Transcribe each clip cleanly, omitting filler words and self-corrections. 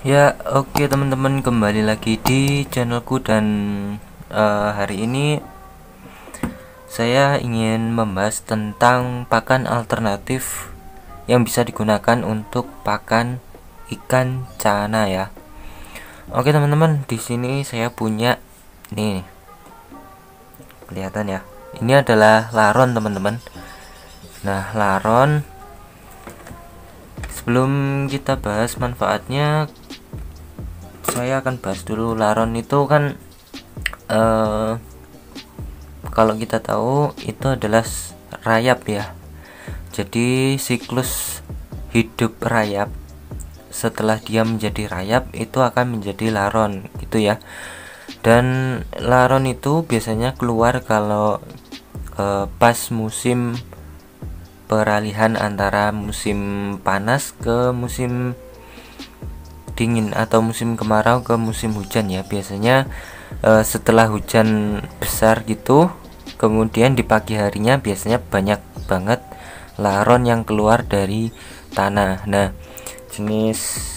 Ya, oke teman-teman, kembali lagi di channelku dan hari ini saya ingin membahas tentang pakan alternatif yang bisa digunakan untuk pakan ikan cana ya. Oke teman-teman, di sini saya punya nih, kelihatan ya. Ini adalah laron teman-teman. Nah, laron, sebelum kita bahas manfaatnya, saya akan bahas dulu laron itu kan kalau kita tahu itu adalah rayap ya. Jadi siklus hidup rayap, setelah dia menjadi rayap itu akan menjadi laron gitu ya. Dan laron itu biasanya keluar kalau pas musim peralihan antara musim panas ke musim dingin atau musim kemarau ke musim hujan ya. Biasanya setelah hujan besar gitu, kemudian di pagi harinya biasanya banyak banget laron yang keluar dari tanah. Nah, jenis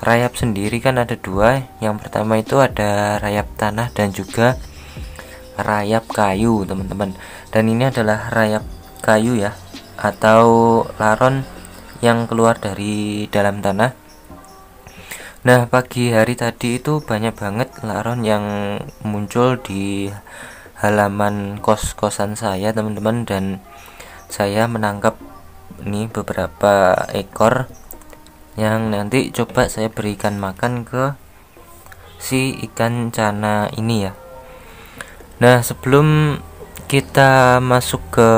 rayap sendiri kan ada dua. Yang pertama itu ada rayap tanah dan juga rayap kayu teman-teman. Dan ini adalah rayap kayu ya, atau laron yang keluar dari dalam tanah. Nah, pagi hari tadi itu banyak banget laron yang muncul di halaman kos-kosan saya teman-teman, dan saya menangkap nih beberapa ekor yang nanti coba saya berikan makan ke si ikan cana ini ya. Nah, sebelum kita masuk ke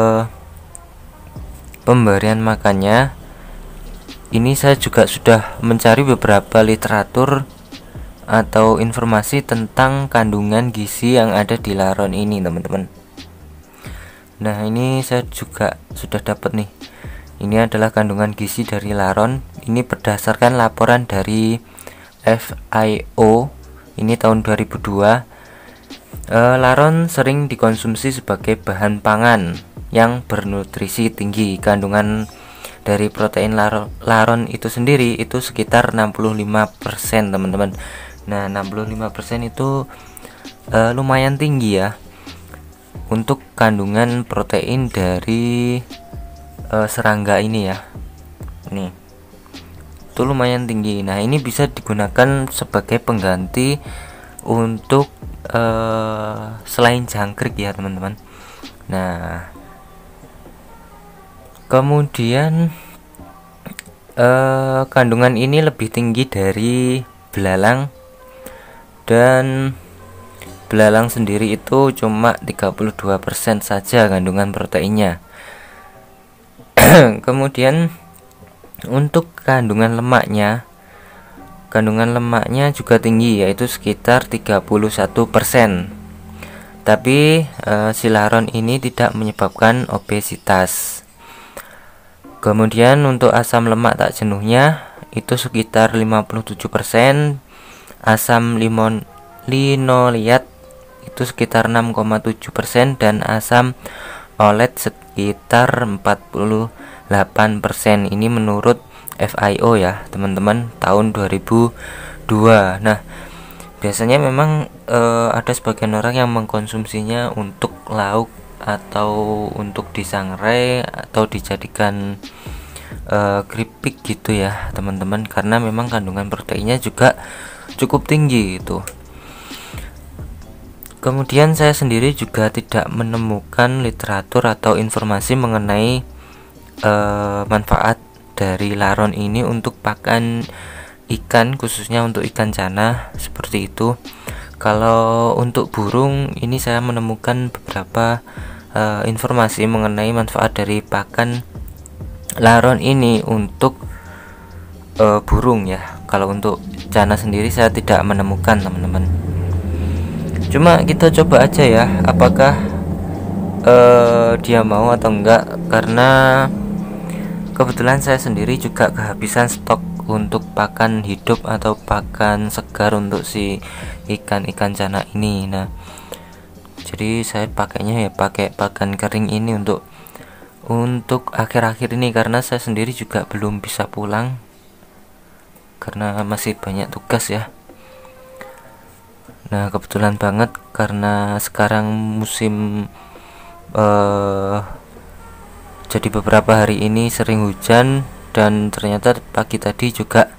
pemberian makannya, ini saya juga sudah mencari beberapa literatur atau informasi tentang kandungan gizi yang ada di laron ini teman-teman. Nah, ini saya juga sudah dapat nih. Ini adalah kandungan gizi dari laron. Ini berdasarkan laporan dari FAO ini tahun 2002. Laron sering dikonsumsi sebagai bahan pangan yang bernutrisi tinggi. Kandungan dari protein laron itu sendiri itu sekitar 65% teman-teman. Nah, 65% itu lumayan tinggi ya untuk kandungan protein dari serangga ini ya. Nih, itu lumayan tinggi. Nah, ini bisa digunakan sebagai pengganti untuk selain jangkrik ya teman-teman. Nah, kemudian kandungan ini lebih tinggi dari belalang, dan belalang sendiri itu cuma 32% saja kandungan proteinnya. Kemudian untuk kandungan lemaknya juga tinggi, yaitu sekitar 31%. Tapi si laron ini tidak menyebabkan obesitas. Kemudian untuk asam lemak tak jenuhnya itu sekitar 57%, asam linoleat itu sekitar 6,7%, dan asam olet sekitar 48%. Ini menurut FAO ya teman-teman, tahun 2002. Nah, biasanya memang ada sebagian orang yang mengkonsumsinya untuk lauk atau untuk disangrai atau dijadikan keripik gitu ya teman-teman, karena memang kandungan proteinnya juga cukup tinggi itu. Kemudian saya sendiri juga tidak menemukan literatur atau informasi mengenai manfaat dari laron ini untuk pakan ikan, khususnya untuk ikan cana seperti itu. Kalau untuk burung ini saya menemukan beberapa informasi mengenai manfaat dari pakan laron ini untuk burung ya. Kalau untuk cana sendiri saya tidak menemukan teman-teman. Cuma kita coba aja ya, apakah dia mau atau enggak, karena kebetulan saya sendiri juga kehabisan stok untuk pakan hidup atau pakan segar untuk si ikan cana ini. Nah, jadi saya pakainya ya pakai pakan kering ini untuk akhir-akhir ini, karena saya sendiri juga belum bisa pulang karena masih banyak tugas ya. Nah kebetulan banget karena sekarang musim jadi beberapa hari ini sering hujan, dan ternyata pagi tadi juga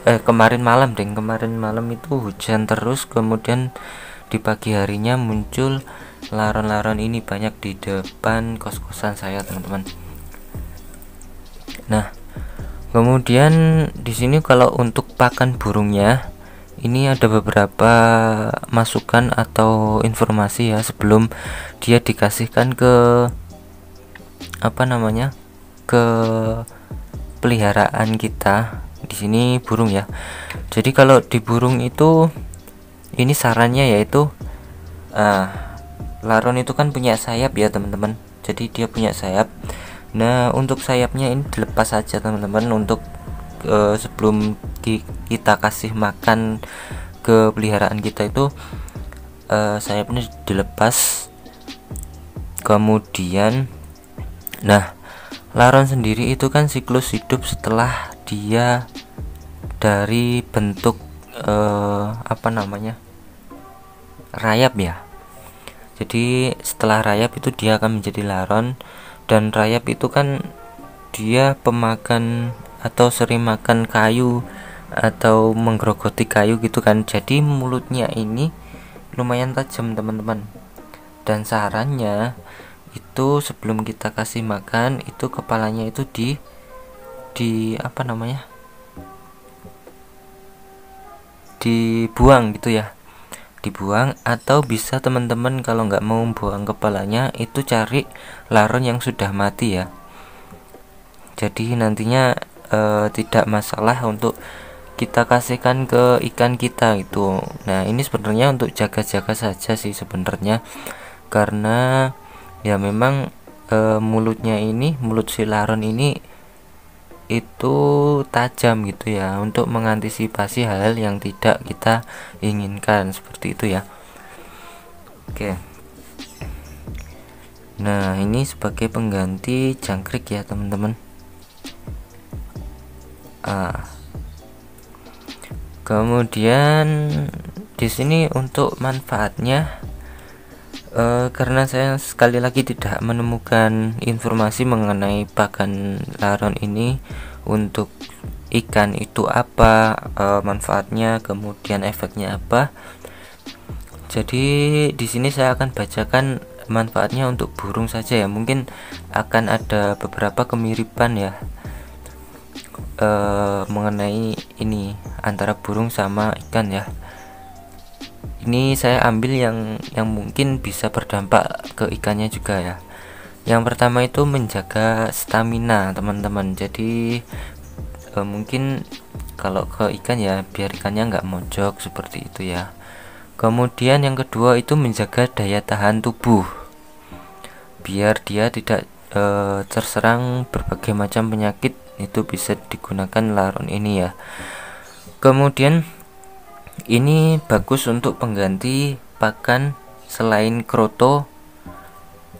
kemarin malam itu hujan terus, kemudian di pagi harinya muncul laron-laron ini banyak di depan kos-kosan saya, teman-teman. Nah kemudian di sini kalau untuk pakan burungnya ini ada beberapa masukan atau informasi ya sebelum dia dikasihkan ke ke peliharaan kita. Di sini burung ya. Jadi kalau di burung itu ini sarannya yaitu laron itu kan punya sayap ya teman-teman. Jadi dia punya sayap. Nah untuk sayapnya ini dilepas saja teman-teman, untuk sebelum kita kasih makan ke peliharaan kita itu sayapnya dilepas. Kemudian nah laron sendiri itu kan siklus hidup setelah dia dari bentuk rayap ya. Jadi setelah rayap itu dia akan menjadi laron, dan rayap itu kan dia pemakan atau sering makan kayu atau menggerogoti kayu gitu kan. Jadi mulutnya ini lumayan tajam teman-teman, dan sarannya itu sebelum kita kasih makan itu kepalanya itu dibuang gitu ya, dibuang. Atau bisa teman-teman kalau nggak mau buang kepalanya itu cari laron yang sudah mati ya. Jadi nantinya tidak masalah untuk kita kasihkan ke ikan kita itu. Nah ini sebenarnya untuk jaga-jaga saja sih sebenarnya, karena ya memang mulut si laron ini itu tajam gitu ya, untuk mengantisipasi hal yang tidak kita inginkan seperti itu ya. Oke. Nah ini sebagai pengganti jangkrik ya teman-teman. Kemudian di sini untuk manfaatnya, karena saya sekali lagi tidak menemukan informasi mengenai pakan laron ini untuk ikan itu apa manfaatnya, kemudian efeknya apa. Jadi di sini saya akan bacakan manfaatnya untuk burung saja ya. Mungkin akan ada beberapa kemiripan ya mengenai ini antara burung sama ikan ya. Ini saya ambil yang mungkin bisa berdampak ke ikannya juga ya. Yang pertama itu menjaga stamina teman-teman. Jadi mungkin kalau ke ikan ya biar ikannya nggak mojok seperti itu ya. Kemudian yang kedua itu menjaga daya tahan tubuh, biar dia tidak terserang berbagai macam penyakit. Itu bisa digunakan laron ini ya. Kemudian ini bagus untuk pengganti pakan selain kroto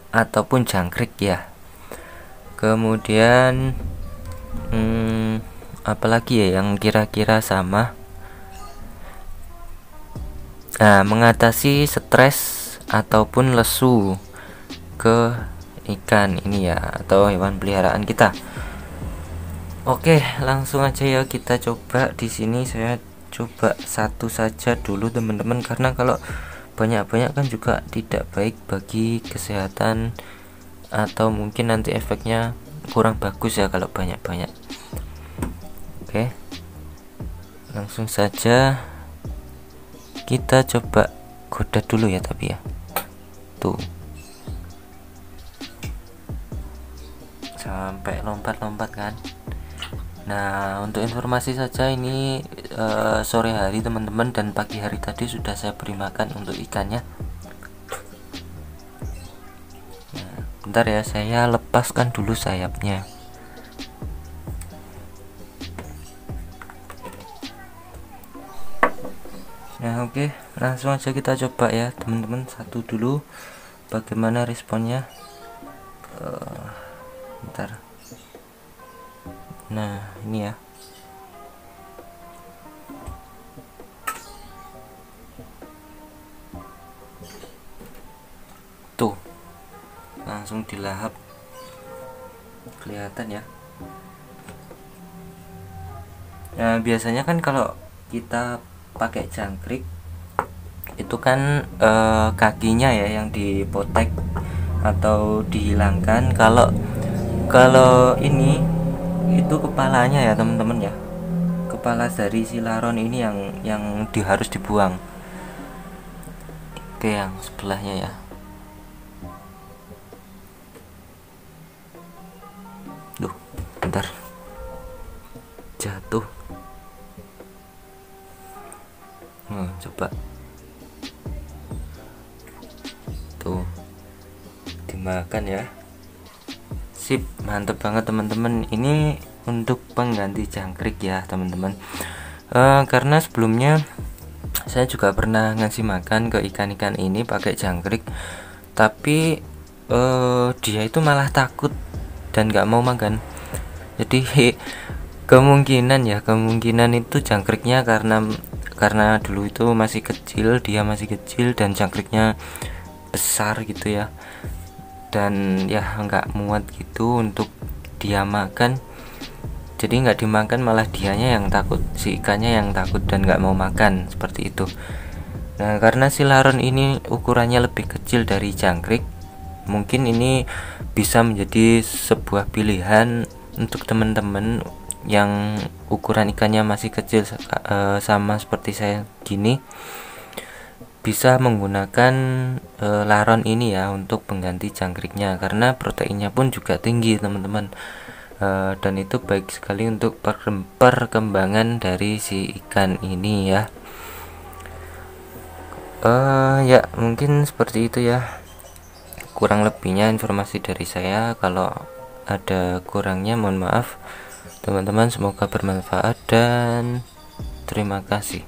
ataupun jangkrik ya. Kemudian apalagi ya yang kira-kira sama. Nah mengatasi stres ataupun lesu ke ikan ini ya, atau hewan peliharaan kita. Oke, langsung aja ya kita coba. Di sini saya coba satu saja dulu teman-teman, karena kalau banyak-banyak kan juga tidak baik bagi kesehatan, atau mungkin nanti efeknya kurang bagus ya kalau banyak-banyak. Oke, langsung saja kita coba goda dulu ya, tapi ya tuh sampai lompat-lompat kan. Nah untuk informasi saja ini sore hari teman-teman, dan pagi hari tadi sudah saya beri makan untuk ikannya. Nah, bentar ya, saya lepaskan dulu sayapnya. Nah oke, langsung aja kita coba ya teman-teman, satu dulu bagaimana responnya. Bentar. Nah ini ya, tuh langsung dilahap, kelihatan ya. Nah biasanya kan kalau kita pakai jangkrik itu kan kakinya ya yang dipotek atau dihilangkan. Kalau kalau ini itu kepalanya ya teman-teman ya, kepala dari si laron ini yang harus dibuang. Oke, yang sebelahnya ya. Duh, bentar, jatuh. Coba tuh dimakan ya. Sip, mantep banget teman-teman. Ini untuk pengganti jangkrik ya teman-teman. Karena sebelumnya saya juga pernah ngasih makan ke ikan-ikan ini pakai jangkrik, tapi dia itu malah takut dan nggak mau makan. Jadi kemungkinan itu jangkriknya karena dulu itu masih kecil, dia masih kecil dan jangkriknya besar gitu ya, dan ya nggak muat gitu untuk dia makan, jadi nggak dimakan, malah dianya yang takut, si ikannya yang takut dan nggak mau makan seperti itu. Nah karena si laron ini ukurannya lebih kecil dari jangkrik, mungkin ini bisa menjadi sebuah pilihan untuk teman-teman yang ukuran ikannya masih kecil, sama seperti saya gini, bisa menggunakan laron ini ya untuk pengganti jangkriknya, karena proteinnya pun juga tinggi teman-teman, dan itu baik sekali untuk perkembangan dari si ikan ini ya. Ya mungkin seperti itu ya, kurang lebihnya informasi dari saya. Kalau ada kurangnya mohon maaf teman-teman, semoga bermanfaat dan terima kasih.